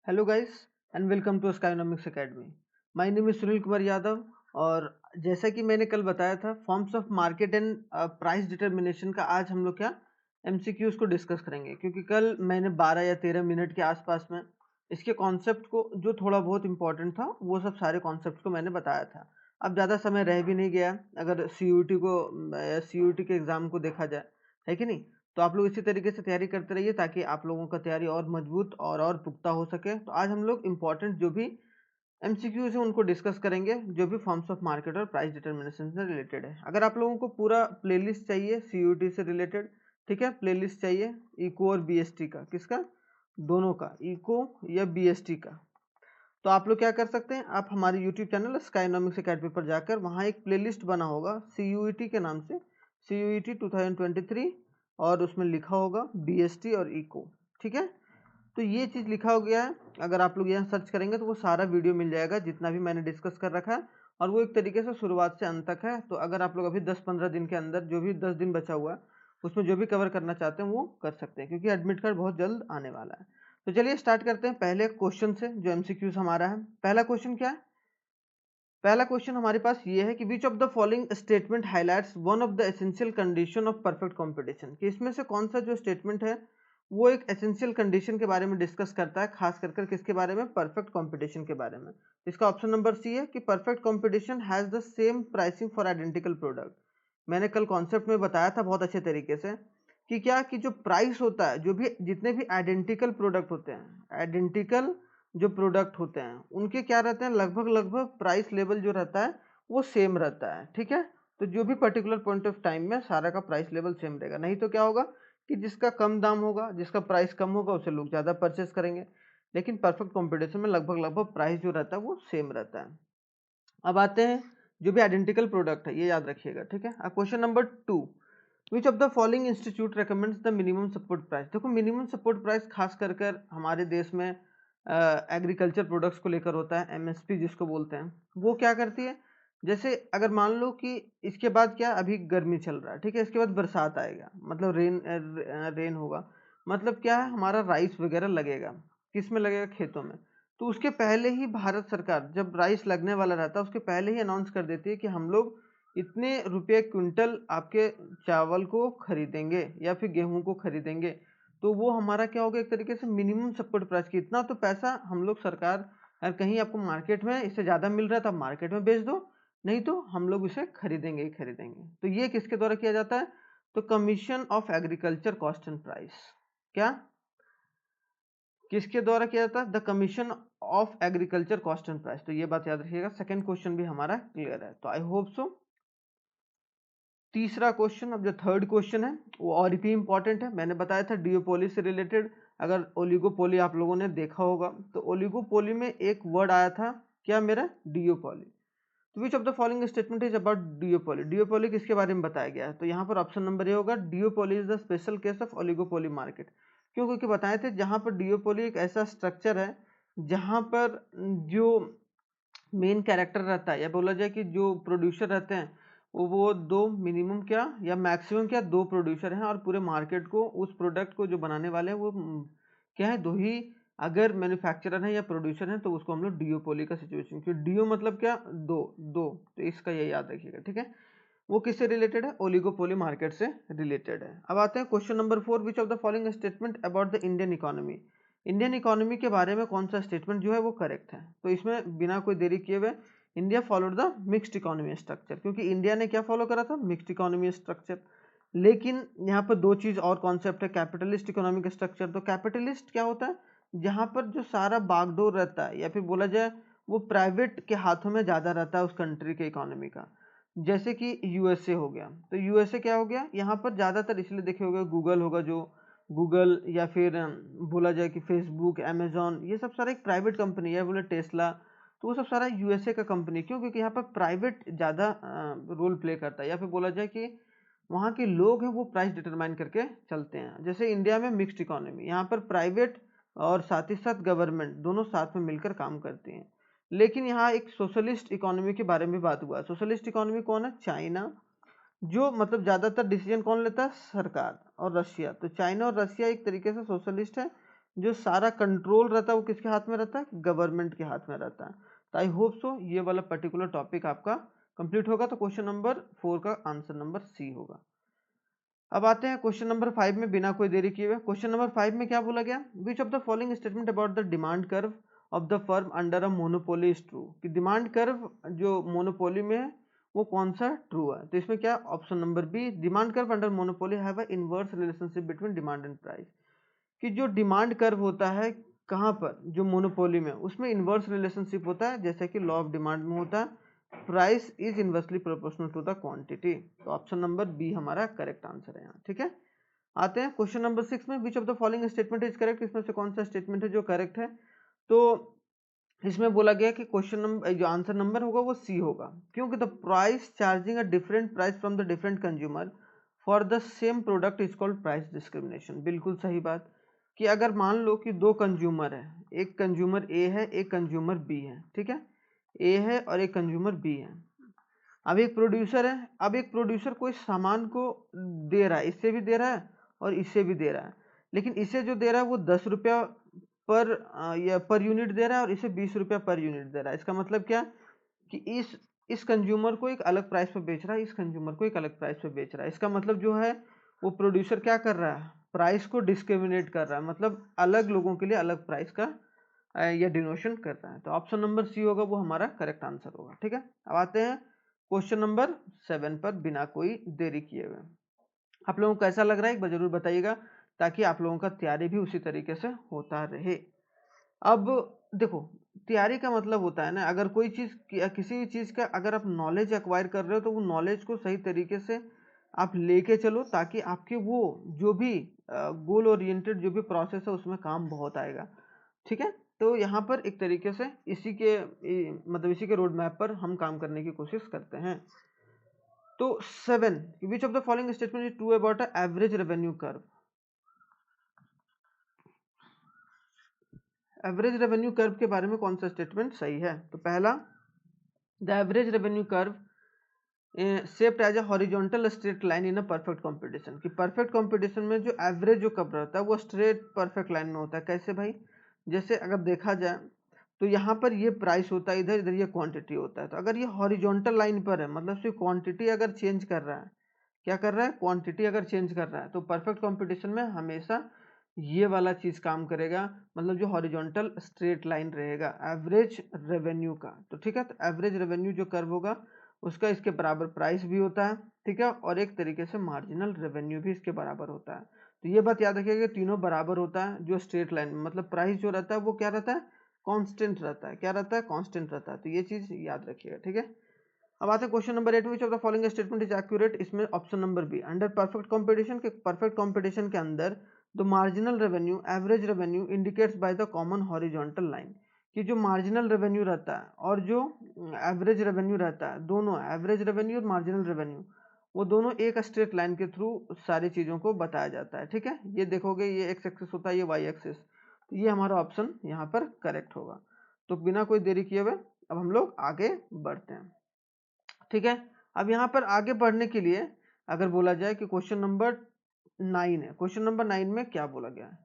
Hello guys and welcome to Skynomics academy. My name is Sunil Kumar Yadav. और जैसा कि मैंने कल बताया था, forms of market and price determination का आज हम लोग क्या एमसीक्यूज को डिस्कस करेंगे, क्योंकि कल मैंने 12 या 13 मिनट के आसपास में इसके कॉन्सेप्ट को, जो थोड़ा बहुत इंपॉर्टेंट था, वो सब सारे कॉन्सेप्ट को मैंने बताया था। अब ज़्यादा समय रह भी नहीं गया अगर सीयूटी के एग्ज़ाम को देखा जाए, है कि नहीं। तो आप लोग इसी तरीके से तैयारी करते रहिए ताकि आप लोगों का तैयारी और मजबूत और पुख्ता हो सके। तो आज हम लोग इंपॉर्टेंट जो भी एमसीक्यूज है उनको डिस्कस करेंगे, जो भी फॉर्म्स ऑफ मार्केट और प्राइस डिटर्मिनेशन से रिलेटेड है। अगर आप लोगों को पूरा प्लेलिस्ट चाहिए सीयूटी से रिलेटेड, ठीक है, प्लेलिस्ट चाहिए इको और बीएसटी का, किसका, दोनों का, इको या बीएसटी का, तो आप लोग क्या कर सकते हैं, आप हमारे यूट्यूब चैनल स्काइनॉमिक्स एकेडमी पर जाकर वहाँ एक प्लेलिस्ट बना होगा सीयूईटी के नाम से, सीयूईटी 2023, और उसमें लिखा होगा बीएसटी और इको, ठीक है। तो ये चीज़ लिखा हो गया है। अगर आप लोग यहाँ सर्च करेंगे तो वो सारा वीडियो मिल जाएगा जितना भी मैंने डिस्कस कर रखा है, और वो एक तरीके से शुरुआत से अंत तक है। तो अगर आप लोग अभी 10-15 दिन के अंदर, जो भी 10 दिन बचा हुआ है, उसमें जो भी कवर करना चाहते हैं वो कर सकते हैं, क्योंकि एडमिट कार्ड बहुत जल्द आने वाला है। तो चलिए स्टार्ट करते हैं पहले क्वेश्चन से, जो एमसीक्यूज हमारा है। पहला क्वेश्चन क्या है? पहला क्वेश्चन हमारे पास ये है कि विच of the following statement highlights one of the essential condition of perfect competition, कि इसमें से कौन सा जो स्टेटमेंट है वो एक एसेंशियल कंडीशन के बारे में डिस्कस करता है, खास कर किसके बारे में, परफेक्ट कंपटीशन के बारे में। इसका ऑप्शन नंबर सी है कि perfect competition has the same pricing for identical product. मैंने कल कॉन्सेप्ट में बताया था बहुत अच्छे तरीके से कि क्या, कि जो प्राइस होता है, जो भी जितने भी आइडेंटिकल प्रोडक्ट होते हैं, आइडेंटिकल जो प्रोडक्ट होते हैं उनके क्या रहते हैं, लगभग लगभग प्राइस लेवल जो रहता है वो सेम रहता है, ठीक है। तो जो भी पर्टिकुलर पॉइंट ऑफ टाइम में सारा का प्राइस लेवल सेम रहेगा, नहीं तो क्या होगा कि जिसका कम दाम होगा, जिसका प्राइस कम होगा, उसे लोग ज़्यादा परचेस करेंगे। लेकिन परफेक्ट कॉम्पिटिशन में लगभग लगभग प्राइस जो रहता है वो सेम रहता है। अब आते हैं जो भी आइडेंटिकल प्रोडक्ट है, ये याद रखिएगा, ठीक है। अब question number 2, which of the following institute recommends the minimum support price. देखो, मिनिमम सपोर्ट प्राइस खास कर हमारे देश में एग्रीकल्चर प्रोडक्ट्स को लेकर होता है, एमएसपी जिसको बोलते हैं। वो क्या करती है, जैसे अगर मान लो कि इसके बाद क्या, अभी गर्मी चल रहा है, ठीक है, इसके बाद बरसात आएगा, मतलब रेन होगा, मतलब क्या है, हमारा राइस वगैरह लगेगा, किस में लगेगा, खेतों में। तो उसके पहले ही भारत सरकार जब राइस लगने वाला रहता है, उसके पहले ही अनाउंस कर देती है कि हम लोग इतने रुपये क्विंटल आपके चावल को खरीदेंगे या फिर गेहूं को खरीदेंगे। तो वो हमारा क्या होगा, एक तरीके से मिनिमम सपोर्ट प्राइस की, इतना तो पैसा हम लोग सरकार, अगर कहीं आपको मार्केट में इससे ज़्यादा मिल रहा है तो आप मार्केट में बेच दो, नहीं तो हम लोग इसे खरीदेंगे ही खरीदेंगे। तो ये किसके द्वारा किया जाता है, तो commission of agriculture cost and price, क्या, किसके द्वारा किया जाता है, the commission of agriculture cost and price. तो ये बात याद रखिएगा। सेकंड क्वेश्चन भी हमारा क्लियर है, तो आई होप सो। तीसरा क्वेश्चन, अब जो थर्ड क्वेश्चन है वो और भी इंपॉर्टेंट है। मैंने बताया था डिओपोली से रिलेटेड, अगर ओलिगोपोली आप लोगों ने देखा होगा तो ओलिगोपोली में एक वर्ड आया था, क्या मेरा, डिओपोली। तो विच of the following statement is about डिओपोली, डिओपोली किसके बारे में बताया गया है, तो यहाँ पर ऑप्शन नंबर ए होगा, डिओपोली is the special case of oligopoly market. क्यों, क्योंकि बताए थे जहाँ पर डिओपोली एक ऐसा स्ट्रक्चर है जहाँ पर जो मेन कैरेक्टर रहता है, या बोला जाए कि जो प्रोड्यूसर रहते हैं वो दो, मिनिमम क्या या मैक्सिमम क्या, दो प्रोड्यूसर हैं, और पूरे मार्केट को, उस प्रोडक्ट को जो बनाने वाले हैं वो क्या है, दो ही अगर मैन्युफैक्चरर है या प्रोड्यूसर है, तो उसको हम लोग डिओपोली का सिचुएशन, क्योंकि डिओ मतलब क्या, दो दो, तो इसका ये याद रखिएगा, ठीक है। वो किससे रिलेटेड है, ओलिगोपोली मार्केट से रिलेटेड है। अब आते हैं question number 4, which of the following statement about the Indian economy, Indian economy के बारे में कौन सा स्टेटमेंट जो है वो करेक्ट है। तो इसमें बिना कोई देरी किए हुए, India followed the mixed economy structure, क्योंकि इंडिया ने क्या फॉलो करा था, मिक्स्ड इकोनॉमी स्ट्रक्चर। लेकिन यहाँ पर दो चीज और कॉन्सेप्ट है, कैपिटलिस्ट इकोनॉमिक स्ट्रक्चर। तो कैपिटलिस्ट क्या होता है, जहाँ पर जो सारा बागडोर रहता है, या फिर बोला जाए वो प्राइवेट के हाथों में ज्यादा रहता है उस कंट्री के इकोनॉमी का, जैसे कि यूएसए हो गया। तो यूएसए क्या हो गया, यहाँ पर ज्यादातर इसलिए देखे होगा, गूगल होगा, जो गूगल, या फिर बोला जाए कि फेसबुक, अमेजॉन, ये सब सारा एक प्राइवेट कंपनी है, बोले टेस्ला, तो वो सब सारा यूएसए का कंपनी। क्यों, क्योंकि यहाँ पर प्राइवेट ज़्यादा रोल प्ले करता है, या फिर बोला जाए कि वहाँ के लोग हैं वो प्राइस डिटरमाइन करके चलते हैं। जैसे इंडिया में मिक्स्ड इकोनॉमी, यहाँ पर प्राइवेट और साथ ही साथ गवर्नमेंट दोनों साथ में मिलकर काम करती हैं। लेकिन यहाँ एक सोशलिस्ट इकोनॉमी के बारे में बात हुआ। सोशलिस्ट इकोनॉमी कौन है, चाइना, जो मतलब ज़्यादातर डिसीजन कौन लेता है, सरकार, और रशिया। तो चाइना और रशिया एक तरीके से सोशलिस्ट है, जो सारा कंट्रोल रहता है वो किसके हाथ में रहता है, गवर्नमेंट के हाथ में रहता है। तो आई होप सो ये वाला पर्टिकुलर टॉपिक आपका कंप्लीट होगा। तो क्वेश्चन नंबर 4 का आंसर नंबर सी होगा। अब आते हैं क्वेश्चन नंबर 5 में बिना कोई देरी किए हुए। क्वेश्चन नंबर 5 में क्या बोला गया, विच of the following statement about the demand curve of the firm under a monopoly is true, कि डिमांड कर्व जो मोनोपोली में है वो कौन सा ट्रू है। तो इसमें क्या, option number B, demand curve under monopoly have a inverse relationship between demand and price, कि जो डिमांड कर्व होता है कहाँ पर, जो मोनोपोली में, उसमें इनवर्स रिलेशनशिप होता है, जैसे कि लॉ ऑफ डिमांड में होता है, price is inversely proportional to the quantity. तो ऑप्शन नंबर बी हमारा करेक्ट आंसर है यहाँ, ठीक है। आते हैं क्वेश्चन नंबर 6 में, विच of the following statement is correct, इसमें से कौन सा स्टेटमेंट है जो करेक्ट है। तो इसमें बोला गया कि क्वेश्चन नंबर जो आंसर नंबर होगा वो सी होगा, क्योंकि the price charging a different price from the different consumer for the same product is called price discrimination. बिल्कुल सही बात, कि अगर मान लो कि दो कंज्यूमर है, एक कंज्यूमर ए है एक कंज्यूमर बी है, ठीक है, ए है और एक कंज्यूमर बी है। अब एक प्रोड्यूसर है, अब एक प्रोड्यूसर कोई सामान को दे रहा है, इससे भी दे रहा है और इससे भी दे रहा है, लेकिन इसे जो दे रहा है वो 10 रुपया पर या पर यूनिट दे रहा है और इसे 20 रुपया पर यूनिट दे रहा है। इसका मतलब क्या, कि इस कंज्यूमर को एक अलग प्राइस पे बेच रहा है, इस कंज्यूमर को एक अलग प्राइस पे बेच रहा है। इसका मतलब जो है वो प्रोड्यूसर क्या कर रहा है, प्राइस को डिस्क्रिमिनेट कर रहा है, मतलब अलग लोगों के लिए अलग प्राइस का या डिनोशन कर रहा है। तो ऑप्शन नंबर सी होगा वो हमारा करेक्ट आंसर होगा, ठीक है। अब आते हैं क्वेश्चन नंबर 7 पर बिना कोई देरी किए हुए। आप लोगों को कैसा लग रहा है एक बार जरूर बताइएगा, ताकि आप लोगों का तैयारी भी उसी तरीके से होता रहे। अब देखो, तैयारी का मतलब होता है ना, अगर कोई चीज़ किसी भी चीज़ का अगर आप नॉलेज एक्वायर कर रहे हो तो वो नॉलेज को सही तरीके से आप लेके चलो, ताकि आपके वो जो भी गोल ओरिएंटेड जो भी प्रोसेस है उसमें काम बहुत आएगा, ठीक है। तो यहाँ पर एक तरीके से मतलब इसी के रोड मैप पर हम काम करने की कोशिश करते हैं। तो 7, विच of the following statement is true about a average revenue curve. Average revenue curve के बारे में कौन सा स्टेटमेंट सही है। तो पहला, the average revenue curve shaped as a horizontal straight line in a perfect competition, कि परफेक्ट कंपटीशन में जो एवरेज जो कर्व रहता है वो स्ट्रेट परफेक्ट लाइन में होता है। कैसे भाई, जैसे अगर देखा जाए तो यहाँ पर ये प्राइस होता है, इधर इधर ये क्वांटिटी होता है। तो अगर ये हॉरिजॉन्टल लाइन पर है, मतलब सिर्फ क्वांटिटी अगर चेंज कर रहा है, क्या कर रहा है, क्वांटिटी अगर चेंज कर रहा है, तो परफेक्ट कंपटीशन में हमेशा ये वाला चीज काम करेगा, मतलब जो हॉरिजॉन्टल स्ट्रेट लाइन रहेगा एवरेज रेवेन्यू का। तो ठीक है, तो एवरेज रेवेन्यू जो कर्व होगा उसका इसके बराबर प्राइस भी होता है, ठीक है, और एक तरीके से मार्जिनल रेवेन्यू भी इसके बराबर होता है। तो ये बात याद रखिएगा, तीनों बराबर होता है जो स्ट्रेट लाइन में, मतलब प्राइस जो रहता है वो क्या रहता है, कांस्टेंट रहता है। क्या रहता है, कांस्टेंट रहता है। तो ये चीज याद रखिएगा, ठीक है। अब आते हैं question number 8, which of the following statement is accurate. इसमें option number B, under perfect competition के, परफेक्ट कंपटीशन के अंदर the marginal revenue average revenue indicates by the common horizontal line, कि जो मार्जिनल रेवेन्यू रहता है और जो एवरेज रेवेन्यू रहता है, दोनों एवरेज रेवेन्यू और मार्जिनल रेवेन्यू वो दोनों एक स्ट्रेट लाइन के थ्रू सारी चीजों को बताया जाता है, ठीक है। ये देखोगे ये एक्स एक्सिस होता है, ये वाई एक्सिस, तो ये हमारा ऑप्शन यहाँ पर करेक्ट होगा। तो बिना कोई देरी किए हुए अब हम लोग आगे बढ़ते हैं, ठीक है। अब यहाँ पर आगे बढ़ने के लिए अगर बोला जाए कि क्वेश्चन नंबर 9 है, क्वेश्चन नंबर 9 में क्या बोला गया है।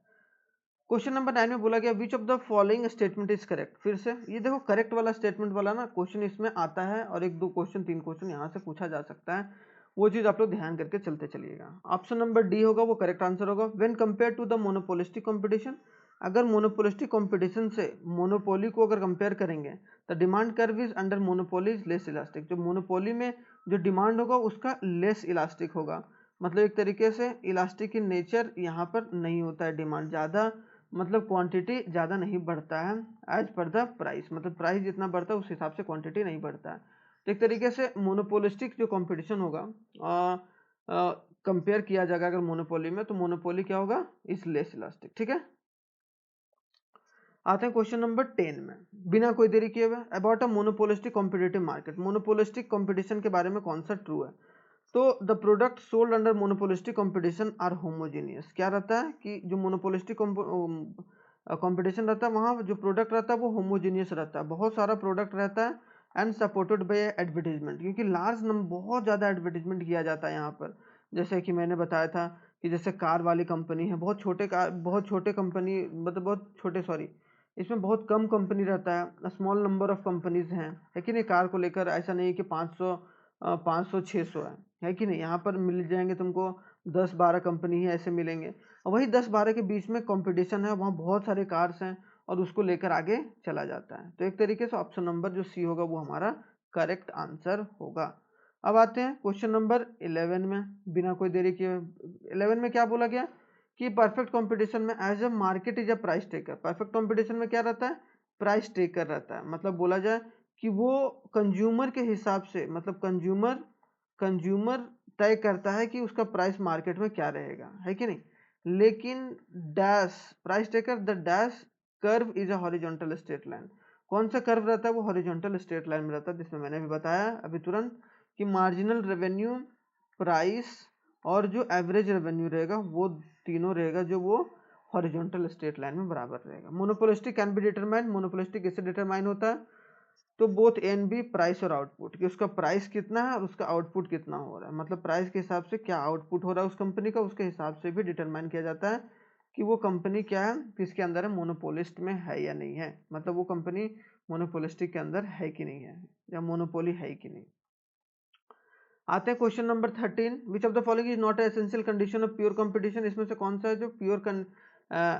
क्वेश्चन नंबर 9 में बोला गया विच of the following statement is correct. फिर से ये देखो, करेक्ट वाला स्टेटमेंट वाला ना क्वेश्चन इसमें आता है, और एक दो क्वेश्चन तीन क्वेश्चन यहाँ से पूछा जा सकता है, वो चीज आप लोग ध्यान करके चलते चलिएगा। ऑप्शन नंबर डी होगा वो करेक्ट आंसर होगा। When compare to the monopolistic competition, अगर मोनोपोलिस्टिक कंपटीशन से मोनोपोली को अगर कंपेयर करेंगे तो demand curve is under monopoly is less elastic, जो मोनोपोली में जो डिमांड होगा उसका लेस इलास्टिक होगा, मतलब एक तरीके से इलास्टिक इन नेचर यहाँ पर नहीं होता है, डिमांड ज़्यादा, मतलब क्वांटिटी ज़्यादा नहीं बढ़ता है एज पर द प्राइस, मतलब प्राइस जितना बढ़ता है उस हिसाब से क्वांटिटी नहीं बढ़ता है। तो एक तरीके से मोनोपोलिस्टिक जो कंपटीशन होगा कंपेयर किया जाएगा अगर मोनोपोली में, तो मोनोपोली क्या होगा, इज लेस इलास्टिक, ठीक है। आते हैं क्वेश्चन नंबर 10 में, बिना कोई देरी किए हुए, about a monopolistic competitive market. Monopolistic competition के बारे में कौन सा ट्रू है। तो the product sold under monopolistic competition are homogeneous. क्या रहता है कि जो मोनोपोलिस्टिक कंपटीशन रहता है वहाँ जो प्रोडक्ट रहता है वो होमोजेनियस रहता है, बहुत सारा प्रोडक्ट रहता है, एंड सपोर्टेड बाय एडवर्टीजमेंट, क्योंकि लार्ज नंबर बहुत ज़्यादा एडवर्टीजमेंट किया जाता है यहाँ पर। जैसे कि मैंने बताया था कि जैसे कार वाली कंपनी है, बहुत छोटे कंपनी, मतलब बहुत छोटे, सॉरी, इसमें बहुत कम कंपनी रहता है, स्मॉल नंबर ऑफ कंपनीज हैं, है कि नहीं। कार को लेकर ऐसा नहीं है कि 500 600 है कि नहीं। यहाँ पर मिल जाएंगे तुमको 10-12 कंपनी है, ऐसे मिलेंगे। और वही 10-12 के बीच में कंपटीशन है, वहाँ बहुत सारे कार्स हैं और उसको लेकर आगे चला जाता है। तो एक तरीके से ऑप्शन नंबर जो सी होगा वो हमारा करेक्ट आंसर होगा। अब आते हैं क्वेश्चन नंबर 11 में, बिना कोई देरी किए। 11 में क्या बोला गया कि परफेक्ट कंपटीशन में as a market is a price taker. Perfect competition में क्या रहता है, प्राइस टेकर रहता है। मतलब बोला जाए कि वो कंज्यूमर के हिसाब से, मतलब कंज्यूमर तय करता है कि उसका प्राइस मार्केट में क्या रहेगा, है कि नहीं। लेकिन dash price taker the dash curve is a horizontal straight line. कौन सा कर्व रहता है, वो हॉरिजॉन्टल स्ट्रेट लाइन में रहता है, जिसमें मैंने भी बताया अभी तुरंत कि मार्जिनल रेवेन्यू, प्राइस और जो एवरेज रेवेन्यू रहेगा वो तीनों रहेगा जो वो हॉरिजॉन्टल स्ट्रेट लाइन में बराबर रहेगा। Monopolistic can be determine, monopolistic कैसे डिटरमाइन होता है, तो both A and B, price और आउटपुट, कि उसका प्राइस कितना है और उसका आउटपुट कितना हो रहा है। मतलब प्राइस के हिसाब से क्या आउटपुट हो रहा है उस कंपनी का, उसके हिसाब से भी डिटरमाइन किया जाता है कि वो कंपनी क्या है, किसके अंदर है, मोनोपोलिस्ट में है या नहीं है। मतलब वो कंपनी मोनोपोलिस्टिक के अंदर है कि नहीं है, या मोनोपोली है कि नहीं। आते हैं question number 13, which of the following is not essential condition of pure competition. इसमें से कौन सा है जो प्योर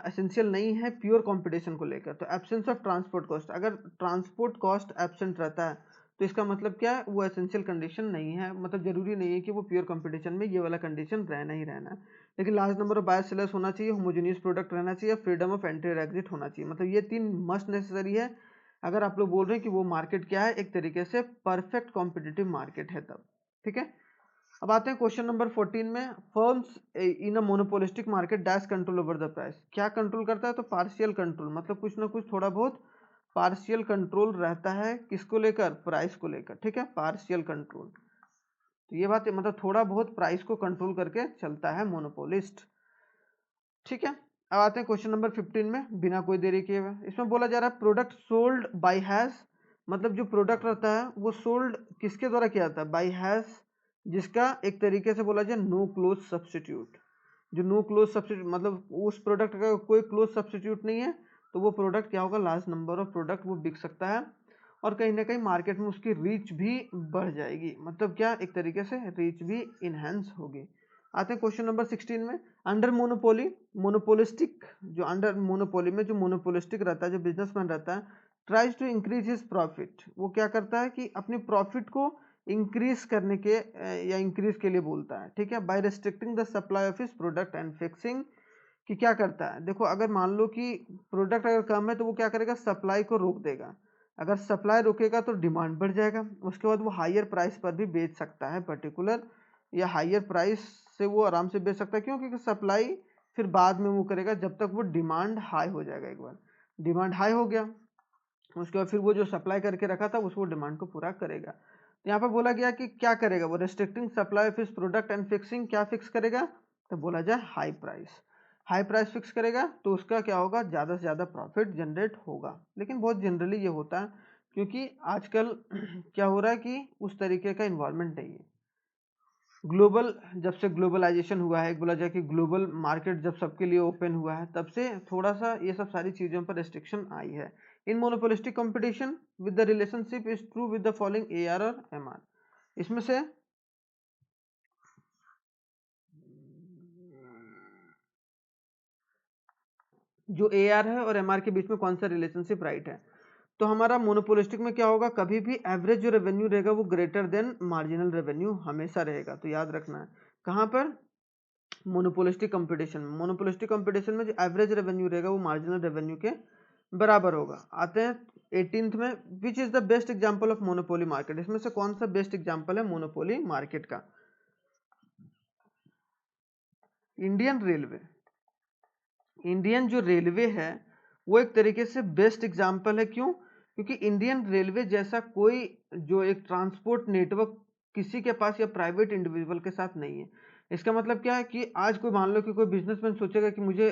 एसेंशियल नहीं है प्योर कंपटीशन को लेकर। तो एब्सेंस ऑफ ट्रांसपोर्ट कॉस्ट, अगर ट्रांसपोर्ट कॉस्ट एब्सेंट रहता है तो इसका मतलब क्या है, वो एसेंशियल कंडीशन नहीं है। मतलब जरूरी नहीं है कि वो प्योर कंपटीशन में ये वाला कंडीशन रहना ही रहना है। लेकिन large number of buyer sellers होना चाहिए, होमोजेनियस प्रोडक्ट रहना चाहिए, फ्रीडम ऑफ एंट्री और एग्जिट होना चाहिए। मतलब ये तीन मस्ट नेसेसरी है अगर आप लोग बोल रहे हैं कि वो मार्केट क्या है, एक तरीके से परफेक्ट कॉम्पिटिटिव मार्केट है तब, ठीक है। अब आते हैं क्वेश्चन नंबर 14 में, firms in a monopolistic market dash control over the price. क्या कंट्रोल करता है, तो पार्शियल कंट्रोल, मतलब कुछ ना कुछ थोड़ा बहुत पार्शियल कंट्रोल रहता है, किसको लेकर, प्राइस को लेकर, ठीक है, पार्शियल कंट्रोल। तो ये बात है, मतलब थोड़ा बहुत प्राइस को कंट्रोल करके चलता है मोनोपोलिस्ट, ठीक है। अब आते हैं क्वेश्चन नंबर 15 में, बिना कोई देरी किए हुए। इसमें बोला जा रहा है प्रोडक्ट सोल्ड बाय हैज, मतलब जो प्रोडक्ट रहता है वो सोल्ड किसके द्वारा किया जाता है, बाय हैज, जिसका एक तरीके से बोला जाए नो क्लोज सब्सटीट्यूट। जो नो क्लोज सब्सटीट्यूट, मतलब उस प्रोडक्ट का कोई क्लोज सब्सटीट्यूट नहीं है, तो वो प्रोडक्ट क्या होगा, लार्ज नंबर ऑफ प्रोडक्ट वो बिक सकता है और कहीं ना कहीं मार्केट में उसकी रीच भी बढ़ जाएगी। मतलब क्या, एक तरीके से रीच भी इनहेंस होगी। आते हैं क्वेश्चन नंबर 16 में, अंडर मोनोपोली, मोनोपोलिस्टिक, जो अंडर मोनोपोली में जो मोनोपोलिस्टिक रहता है, जो बिजनेसमैन रहता है, tries to increase his profit, वो क्या करता है कि अपनी प्रॉफिट को इंक्रीज करने के या इंक्रीज के लिए बोलता है, ठीक है, by restricting the supply of his product and fixing, कि क्या करता है, देखो अगर मान लो कि प्रोडक्ट अगर कम है तो वो क्या करेगा, सप्लाई को रोक देगा। अगर सप्लाई रुकेगा तो डिमांड बढ़ जाएगा, उसके बाद वो हायर प्राइस पर भी बेच सकता है पर्टिकुलर, या हायर प्राइस से वो आराम से बेच सकता है। क्यों, क्योंकि सप्लाई फिर बाद में वो करेगा जब तक वो डिमांड हाई हो जाएगा। एक बार डिमांड हाई हो गया उसके बाद फिर वो जो सप्लाई करके रखा था उसको डिमांड को पूरा करेगा। तो यहाँ पर बोला गया कि क्या करेगा वो, restricting supply of his product and fixing, क्या फिक्स करेगा, तो बोला जाए high price. High price fix करेगा तो उसका क्या होगा, ज़्यादा से ज़्यादा प्रॉफिट जनरेट होगा। लेकिन बहुत जनरली ये होता है क्योंकि आजकल क्या हो रहा है कि उस तरीके का इन्वायरमेंट नहीं है। ग्लोबल, जब से ग्लोबलाइजेशन हुआ है, बोला जाए कि ग्लोबल मार्केट जब सबके लिए ओपन हुआ है तब से थोड़ा सा ये सब सारी चीज़ों पर रेस्ट्रिक्शन आई है। In monopolistic competition with the relationship is true with the following A R और एम आर। इसमें से जो ए आर है और एम आर के बीच में कौन सा रिलेशनशिप राइट है, तो हमारा मोनोपोलिस्टिक में क्या होगा, कभी भी एवरेज जो रेवेन्यू रहेगा वो ग्रेटर देन मार्जिनल रेवेन्यू हमेशा रहेगा। तो याद रखना है कहाँ पर, मोनोपोलिस्टिक कंपटीशन में। मोनोपोलिस्टिक कंपटीशन में जो एवरेज रेवेन्यू रहेगा वो मार्जिनल रेवेन्यू के बराबर होगा। आते हैं 18th में, which is the best example of monopoly market. इसमें से कौन सा बेस्ट एग्जांपल है मोनोपोली मार्केट का, इंडियन रेलवे। इंडियन जो रेलवे है वो एक तरीके से बेस्ट एग्जांपल है। क्यों, क्योंकि इंडियन रेलवे जैसा कोई जो एक ट्रांसपोर्ट नेटवर्क किसी के पास या प्राइवेट इंडिविजुअल के साथ नहीं है। इसका मतलब क्या है कि आज कोई मान लो कि कोई बिजनेसमैन सोचेगा कि मुझे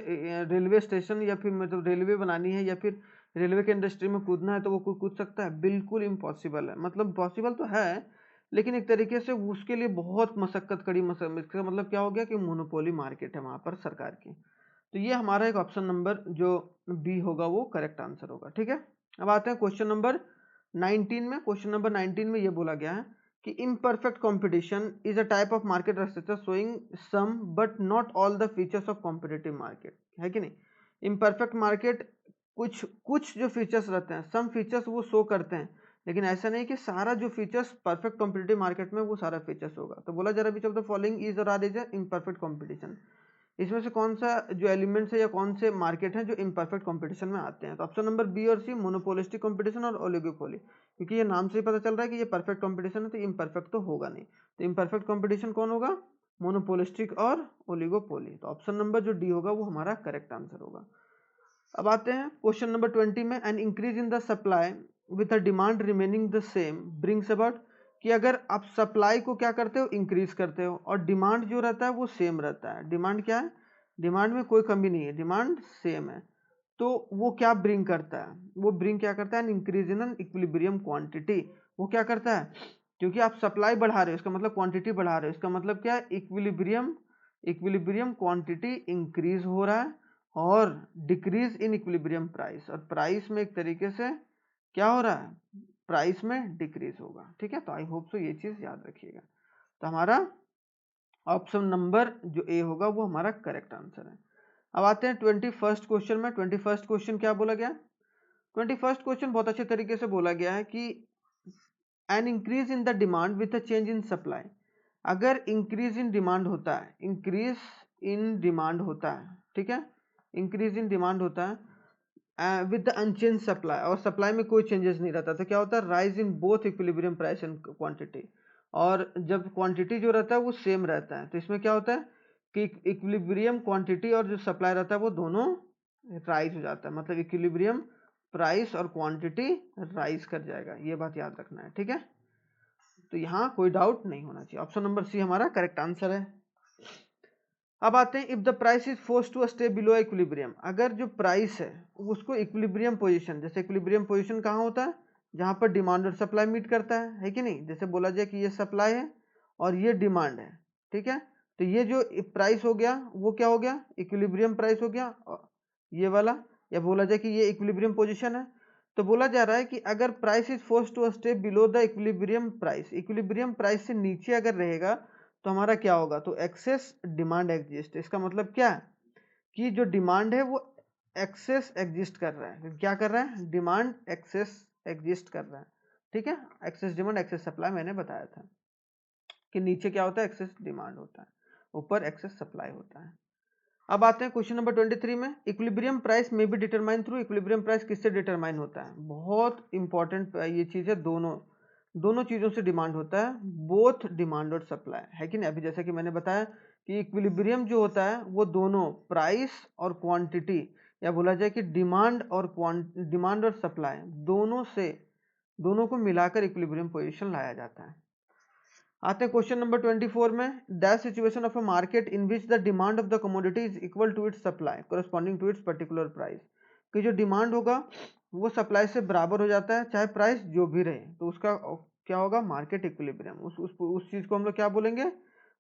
रेलवे स्टेशन या फिर मतलब रेलवे बनानी है या फिर रेलवे के इंडस्ट्री में कूदना है, तो वो कूद सकता है, बिल्कुल इम्पॉसिबल है। मतलब पॉसिबल तो है लेकिन एक तरीके से उसके लिए बहुत मशक्कत कड़ी इसका मतलब क्या हो गया कि मोनोपोली मार्केट है वहां पर सरकार की। तो ये हमारा एक ऑप्शन नंबर जो बी होगा वो करेक्ट आंसर होगा। ठीक है, अब आते हैं क्वेश्चन नंबर 19 में। क्वेश्चन नंबर 19 में ये बोला गया है कि imperfect competition is a type of market structure showing some but not all the features of competitive market, है कि नहीं। इम्परफेक्ट मार्केट कुछ कुछ जो फीचर्स रहते हैं, सम फीचर्स वो शो करते हैं, लेकिन ऐसा नहीं कि सारा जो फीचर्स परफेक्ट कॉम्पिटिटिव मार्केट में वो सारा फीचर्स होगा। तो बोला जा रहा है विच ऑफ द फॉलोइंग इज और आर इज इम्परफेक्ट कॉम्पिटिशन, इसमें से कौन सा जो एलिमेंट्स है या कौन से मार्केट हैं जो इम्परफेक्ट कंपटीशन में आते हैं। तो ऑप्शन नंबर बी और सी मोनोपोलिस्टिक कंपटीशन और ओलिगोपोली, क्योंकि ये नाम से ही पता चल रहा है कि ये परफेक्ट कंपटीशन है तो इम्परफेक्ट तो होगा नहीं। तो इम्परफेक्ट कंपटीशन कौन होगा, मोनोपोलिस्टिक और ओलिगोपोली। तो ऑप्शन नंबर जो डी होगा वो हमारा करेक्ट आंसर होगा। अब आते हैं क्वेश्चन नंबर 20 में। An increase in the supply with a demand remaining the same brings about, कि अगर आप सप्लाई को क्या करते हो, इंक्रीज करते हो, और डिमांड जो रहता है वो सेम रहता है। डिमांड क्या है, डिमांड में कोई कमी नहीं है, डिमांड सेम है, तो वो क्या ब्रिंग करता है, वो ब्रिंग क्या करता है, an increase in an equilibrium quantity. वो क्या करता है, क्योंकि आप सप्लाई बढ़ा रहे हो इसका मतलब क्वांटिटी बढ़ा रहे हो, इसका मतलब क्या है, इक्विलिब्रियम, इक्विलिब्रियम क्वांटिटी इंक्रीज हो रहा है और डिक्रीज इन इक्विलिब्रियम प्राइस, और प्राइस में एक तरीके से क्या हो रहा है, प्राइस में डिक्रीज होगा। ठीक है, तो आई होप सो ये चीज याद रखिएगा। तो हमारा ऑप्शन नंबर जो ए होगा वो हमारा करेक्ट आंसर है। अब आते हैं 21st क्वेश्चन में। 21st क्वेश्चन क्या बोला गया, 21st क्वेश्चन बहुत अच्छे तरीके से बोला गया है कि an increase in the demand with a change in supply. अगर इंक्रीज इन डिमांड होता है, इंक्रीज इन डिमांड होता है, ठीक है, इंक्रीज इन डिमांड होता है विद द अनचेंज सप्लाई, और सप्लाई में कोई चेंजेस नहीं रहता, तो क्या होता है, rise in both equilibrium price and quantity. और जब क्वांटिटी जो रहता है वो सेम रहता है, तो इसमें क्या होता है कि इक्विलिब्रियम क्वांटिटी और जो सप्लाई रहता है वो दोनों राइज हो जाता है, मतलब इक्विलिब्रियम प्राइस और क्वांटिटी राइज कर जाएगा, ये बात याद रखना है। ठीक है, तो यहाँ कोई डाउट नहीं होना चाहिए, ऑप्शन नंबर सी हमारा करेक्ट आंसर है। अब आते हैं, if the price is force to stay below equilibrium, अगर जो प्राइस है उसको इक्विलिब्रियम पोजीशन, जैसे इक्विलिब्रियम पोजीशन कहाँ होता है, जहाँ पर डिमांड और सप्लाई मीट करता है कि नहीं। जैसे बोला जाए कि ये सप्लाई है और ये डिमांड है, ठीक है, तो ये जो प्राइस हो गया वो क्या हो गया, इक्विलिब्रियम प्राइस हो गया, ये वाला, या बोला जाए कि ये इक्विलिब्रियम पोजीशन है। तो बोला जा रहा है कि अगर price is force to stay below the equilibrium price, equilibrium price से नीचे अगर रहेगा तो हमारा क्या होगा, तो एक्सेस डिमांड एग्जिस्ट। इसका मतलब क्या है कि जो डिमांड है वो एक्सेस एग्जिस्ट कर रहा है, क्या कर रहा है, डिमांड एक्सेस एग्जिस्ट कर रहा है। ठीक है, एक्सेस डिमांड एक्सेस सप्लाई मैंने बताया था कि नीचे क्या होता है, एक्सेस डिमांड होता है, ऊपर एक्सेस सप्लाई होता है। अब आते हैं क्वेश्चन नंबर 23 में। इक्विलिब्रियम प्राइस में भी डिटरमाइन थ्रू, इक्विलिब्रियम प्राइस किससे डिटरमाइन होता है, बहुत इंपॉर्टेंट ये चीज है, दोनों चीजों से डिमांड होता है, बोथ डिमांड और सप्लाई, है कि नहीं। अभी जैसे कि मैंने बताया कि इक्विलिब्रियम जो होता है वो दोनों प्राइस और क्वांटिटी, या बोला जाए कि डिमांड और सप्लाई दोनों को मिलाकर इक्विलिब्रियम पोजीशन लाया जाता है। आते हैं क्वेश्चन नंबर 24 में। That situation of a market in which the demand of the commodity is equal to its supply corresponding to its particular price, कि जो डिमांड होगा वो सप्लाई से बराबर हो जाता है चाहे प्राइस जो भी रहे, तो उसका क्या होगा, मार्केट इक्विलिब्रियम। उस चीज को हम लोग क्या बोलेंगे,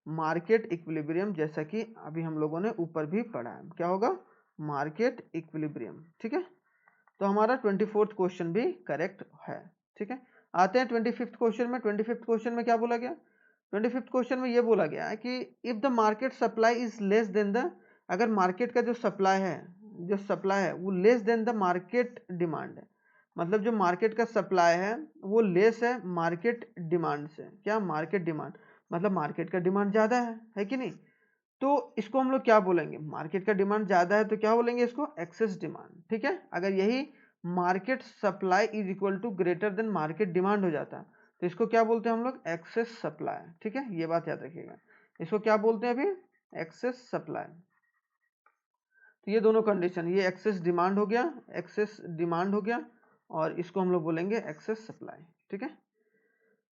मार्केट इक्विलिब्रियम, जैसा कि अभी हम लोगों ने ऊपर भी पढ़ा है, क्या होगा, मार्केट इक्विलिब्रियम। ठीक है, तो हमारा 24th क्वेश्चन भी करेक्ट है। ठीक है, आते हैं 25th क्वेश्चन में। 25th क्वेश्चन में क्या बोला गया, 25th क्वेश्चन में ये बोला गया है कि if the market supply is less than the, अगर मार्केट का जो सप्लाई है वो less than the market demand है, मतलब जो मार्केट का सप्लाई है वो लेस है मार्केट डिमांड से, क्या, मार्केट डिमांड, मतलब मार्केट का डिमांड ज्यादा है कि नहीं। तो इसको हम लोग क्या बोलेंगे, मार्केट का डिमांड ज्यादा है तो क्या बोलेंगे इसको, एक्सेस डिमांड। ठीक है, अगर यही market supply is equal to greater than market demand हो जाता तो इसको क्या बोलते हैं हम लोग, एक्सेस सप्लाई। ठीक है, ये बात याद रखिएगा, इसको क्या बोलते हैं अभी, एक्सेस सप्लाई। तो ये दोनों कंडीशन, ये एक्सेस डिमांड हो गया, एक्सेस डिमांड हो गया, और इसको हम लोग बोलेंगे एक्सेस सप्लाई। ठीक है,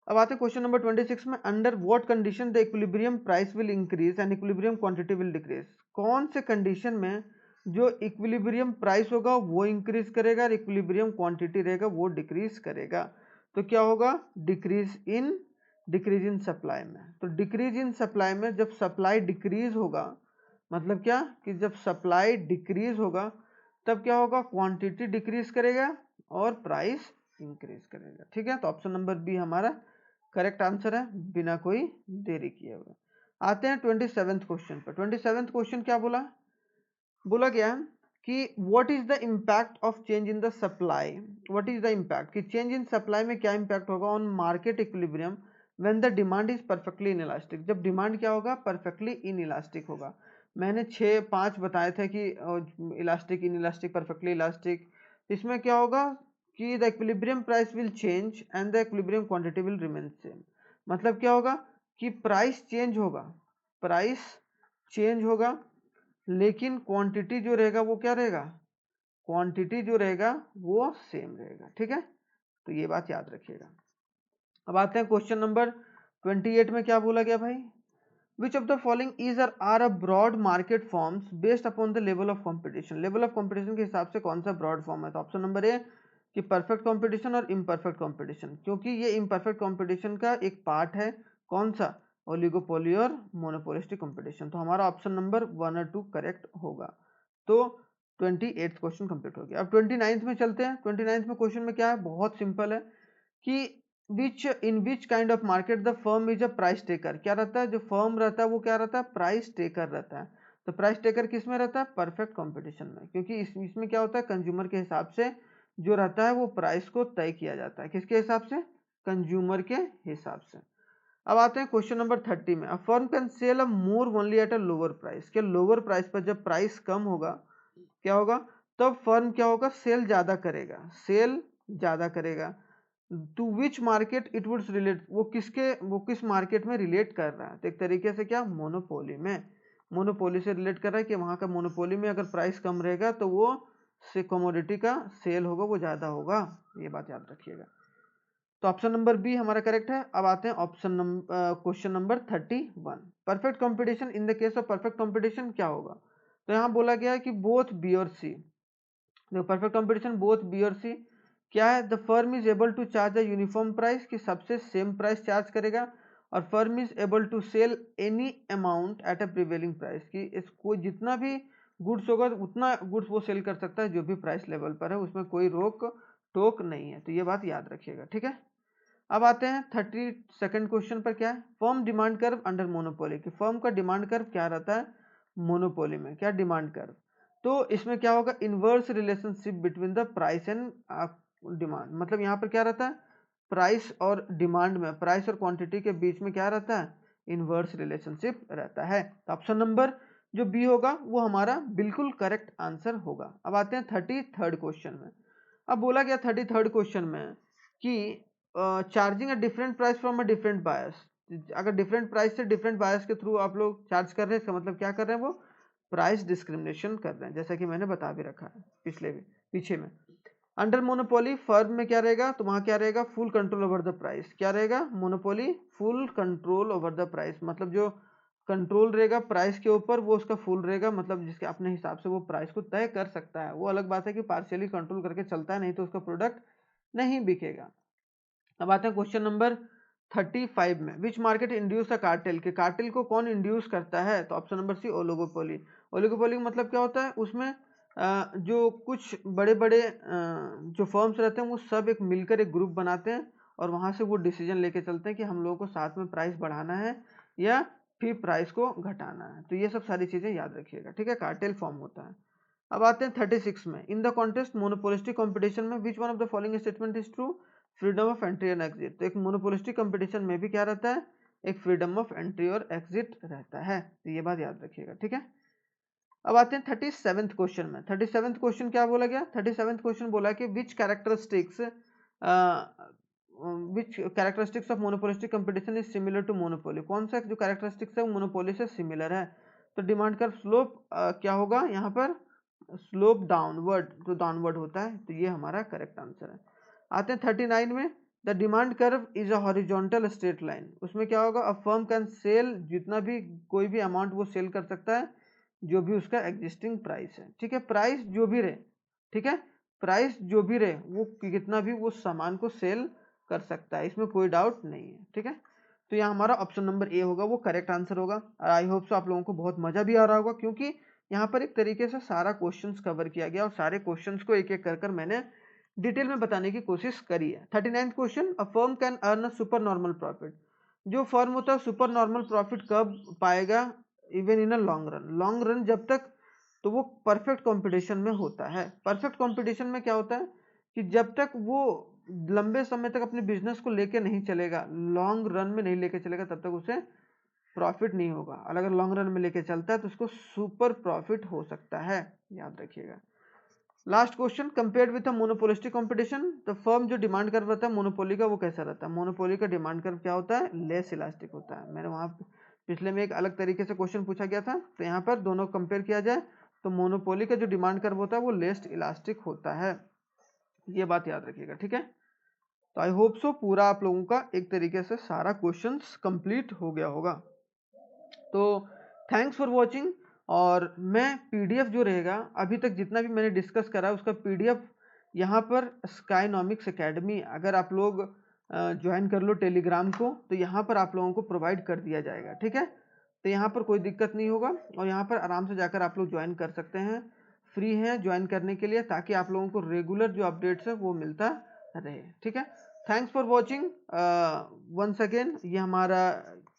अब आते हैं क्वेश्चन नंबर 26 में। Under what condition the equilibrium price will increase and equilibrium quantity will decrease, कौन से कंडीशन में जो इक्विलिब्रियम प्राइस होगा वो इंक्रीज करेगा और इक्विलिब्रियम क्वांटिटी रहेगा वो डिक्रीज करेगा। तो क्या होगा, decrease in decrease in supply में। तो डिक्रीज इन सप्लाई में जब सप्लाई डिक्रीज होगा, मतलब क्या कि जब सप्लाई डिक्रीज होगा तब क्या होगा, क्वांटिटी डिक्रीज करेगा और प्राइस इंक्रीज करेगा। ठीक है, तो ऑप्शन नंबर बी हमारा करेक्ट आंसर है बिना कोई देरी किए हुए। आते हैं 27वें क्वेश्चन पर। 27वें क्वेश्चन क्या बोला गया कि what is the impact of change in the supply, what is the impact कि चेंज इन सप्लाई में क्या इम्पैक्ट होगा on market equilibrium when the demand is perfectly inelastic, जब डिमांड क्या होगा, परफेक्टली इनइलास्टिक होगा। मैंने 6-5 बताए थे कि इलास्टिक, इनइलास्टिक, परफेक्टली इलास्टिक। इसमें क्या होगा कि the equilibrium price will change and the equilibrium quantity will remain same. मतलब क्या होगा कि प्राइस चेंज होगा, प्राइस चेंज होगा, लेकिन क्वांटिटी जो रहेगा वो क्या रहेगा, क्वांटिटी जो रहेगा वो सेम रहेगा। ठीक है, तो ये बात याद रखिएगा। अब आते हैं क्वेश्चन नंबर 28 में। क्या बोला गया भाई, which of the following is are a broad market forms based upon the level of competition, level of competition के हिसाब से कौन सा ब्रॉड फॉर्म है। तो ऑप्शन नंबर ए कि परफेक्ट कंपटीशन और इम्परफेक्ट कंपटीशन, क्योंकि ये इम्परफेक्ट कंपटीशन का एक पार्ट है, कौन सा, ओलिगोपोली और मोनोपोलिस्टिक कंपटीशन। तो हमारा ऑप्शन नंबर 1 और 2 करेक्ट होगा। तो 28th क्वेश्चन कंप्लीट हो गया। अब 29th में चलते हैं। 29th में क्वेश्चन में क्या है, बहुत सिंपल है कि in which kind of market the firm is a price taker. क्या रहता है, जो फर्म रहता है वो क्या रहता है, प्राइस टेकर रहता है। तो प्राइस टेकर किस में रहता है, परफेक्ट कंपटीशन में, क्योंकि इसमें क्या होता है, कंज्यूमर के हिसाब से जो रहता है वो प्राइस को तय किया जाता है। किसके हिसाब से, कंज्यूमर के हिसाब से। अब आते हैं क्वेश्चन नंबर 30 में। A firm can sell a more only at a lower price. क्या लोअर प्राइस पर जब प्राइस कम होगा क्या होगा, तब फर्म क्या होगा, सेल ज्यादा करेगा, सेल ज्यादा करेगा। To which market it would relate, वो किस मार्केट में रिलेट कर रहा है, तो एक तरीके से क्या, मोनोपोली में, मोनोपोली से रिलेट कर रहा है कि वहां का मोनोपोली में अगर प्राइस कम रहेगा तो वो से कमोडिटी का सेल होगा वो ज्यादा होगा। ये बात याद रखिएगा। तो ऑप्शन नंबर बी हमारा करेक्ट है। अब आते हैं option number question number 31। Perfect competition, in the case of perfect competition क्या होगा, तो यहाँ बोला गया है कि बोथ बी और सी, देखो परफेक्ट कंपटीशन बोथ बी और सी क्या है, the firm is able to charge a uniform price, कि सबसे सेम प्राइस चार्ज करेगा, और firm is able to sell any amount at a prevailing price, कि इसको जितना भी गुड्स होगा उतना गुड्स वो सेल कर सकता है जो भी प्राइस लेवल पर है, उसमें कोई रोक टोक नहीं है। तो ये बात याद रखिएगा। ठीक है, अब आते हैं 32nd क्वेश्चन पर। क्या है, firm demand curve under monopoly, कि फर्म का डिमांड कर्व क्या रहता है मोनोपोली में, क्या डिमांड कर्व। तो इसमें क्या होगा, inverse relationship between the price and demand. मतलब यहाँ पर क्या रहता है, प्राइस और डिमांड में, प्राइस और क्वांटिटी के बीच में क्या रहता है, इनवर्स रिलेशनशिप रहता है। तो ऑप्शन नंबर जो बी होगा वो हमारा बिल्कुल करेक्ट आंसर होगा। अब आते हैं 33rd क्वेश्चन में। अब बोला गया 33rd क्वेश्चन में कि charging a different price from a different buyers, अगर डिफरेंट प्राइस से डिफरेंट बायर्स के थ्रू आप लोग चार्ज कर रहे हैं, इसका मतलब क्या कर रहे हैं, वो प्राइस डिस्क्रिमिनेशन कर रहे हैं, जैसा कि मैंने बता भी रखा है पीछे में। अंडर मोनोपोली फर्म में क्या रहेगा, तो वहां क्या रहेगा, full control over the price. क्या रहेगा, monopoly full control over the price, मतलब जो कंट्रोल रहेगा प्राइस के ऊपर वो उसका फुल रहेगा, मतलब जिसके अपने हिसाब से वो प्राइस को तय कर सकता है। वो अलग बात है कि पार्शियली कंट्रोल करके चलता है, नहीं तो उसका प्रोडक्ट नहीं बिकेगा। अब आते हैं क्वेश्चन नंबर 35 में। Which market induce a cartel, के कार्टेल को कौन इंड्यूस करता है, तो option number C oligopoly. Oligopoly मतलब क्या होता है, उसमें जो कुछ बड़े बड़े जो फर्म्स रहते हैं वो सब एक मिलकर एक ग्रुप बनाते हैं और वहां से वो डिसीजन लेके चलते हैं कि हम लोगों को साथ में प्राइस बढ़ाना है या फिर प्राइस को घटाना है। तो ये सब सारी चीजें याद रखिएगा। ठीक है, कार्टेल फॉर्म होता है। अब आते हैं 36 में। In the contest monopolistic competition में which one of the following statement is true, freedom of entry and exit. तो एक मोनोपोलिस्टिक कंपटीशन में भी क्या रहता है, एक फ्रीडम ऑफ एंट्री और एग्जिट रहता है। तो ये बात याद रखिएगा। ठीक है, अब आते हैं 37th क्वेश्चन में। 37th क्वेश्चन क्या बोला गया, 37th क्वेश्चन बोला कि which characteristics of monopolistic competition is similar to monopoly. कौन सा जो कैरेक्टरिस्टिक्स है वो मोनोपोली से सिमिलर है। तो डिमांड कर्व स्लोप क्या होगा, यहाँ पर स्लोप डाउनवर्ड, जो डाउनवर्ड होता है। तो ये हमारा करेक्ट आंसर है। आते हैं 39 में। The demand curve is a horizontal straight line. उसमें क्या होगा, अ फर्म कैन सेल, जितना भी कोई भी अमाउंट वो सेल कर सकता है जो भी उसका एग्जिस्टिंग प्राइस है। ठीक है, प्राइस जो भी रहे, ठीक है, प्राइस जो भी रहे वो कितना भी वो सामान को सेल कर सकता है, इसमें कोई डाउट नहीं है। ठीक है, तो यहाँ हमारा ऑप्शन नंबर ए होगा, वो करेक्ट आंसर होगा। और आई होप सो आप लोगों को बहुत मजा भी आ रहा होगा, क्योंकि यहाँ पर एक तरीके से सारा क्वेश्चंस कवर किया गया और सारे क्वेश्चंस को एक एक कर मैंने डिटेल में बताने की कोशिश करी है। 39th question, a firm can earn a super normal profit. जो फर्म होता है सुपर नॉर्मल प्रॉफिट कब पाएगा? Even in a long run. Long run जब तक, तो वो परफेक्ट कंपटीशन में होता है। परफेक्ट कंपटीशन में क्या होता है कि जब तक वो लंबे समय तक अपने बिजनेस को लेके नहीं चलेगा, लॉन्ग रन में नहीं लेके चलेगा, तब तक उसे प्रॉफिट नहीं होगा। और अगर लॉन्ग रन में लेके चलता है तो उसको सुपर प्रॉफिट हो सकता है, याद रखिएगा। Last question, compared with a monopolistic competition, तो फर्म जो डिमांड कर्व रहता है मोनोपोली का, वो कैसा रहता है? मोनोपोली का डिमांड कर्व क्या होता है? लेस इलास्टिक होता है। मैंने वहां पिछले में एक अलग तरीके से क्वेश्चन पूछा गया था, तो यहाँ पर दोनों कंपेयर किया जाए तो मोनोपोली का जो डिमांड कर्व होता है वो लेस इलास्टिक होता है। ये बात याद रखिएगा, ठीक है। तो आई होप सो पूरा आप लोगों का एक तरीके से सारा क्वेश्चंस कंप्लीट हो गया होगा। तो थैंक्स फॉर वॉचिंग। और मैं पीडीएफ जो रहेगा, अभी तक जितना भी मैंने डिस्कस करा उसका पीडीएफ यहाँ पर स्काईनॉमिक्स एकेडमी, अगर आप लोग ज्वाइन कर लो टेलीग्राम को, तो यहाँ पर आप लोगों को प्रोवाइड कर दिया जाएगा, ठीक है। तो यहाँ पर कोई दिक्कत नहीं होगा और यहाँ पर आराम से जाकर आप लोग ज्वाइन कर सकते हैं। फ्री है ज्वाइन करने के लिए, ताकि आप लोगों को रेगुलर जो अपडेट्स है वो मिलता रहे, ठीक है। Thanks for watching once again. ये हमारा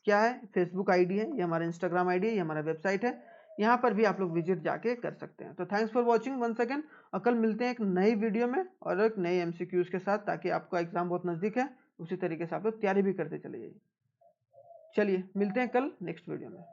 क्या है, फेसबुक आईडी है, ये हमारा इंस्टाग्राम आईडी है, ये हमारा वेबसाइट है, यहाँ पर भी आप लोग विजिट जाके कर सकते हैं। तो thanks for watching once again, और कल मिलते हैं एक नई वीडियो में और एक नए एमसीक्यूज के साथ, ताकि आपका एग्जाम बहुत नजदीक है, उसी तरीके से आप लोग तैयारी भी करते चले जाइए। चलिए मिलते हैं कल नेक्स्ट वीडियो में।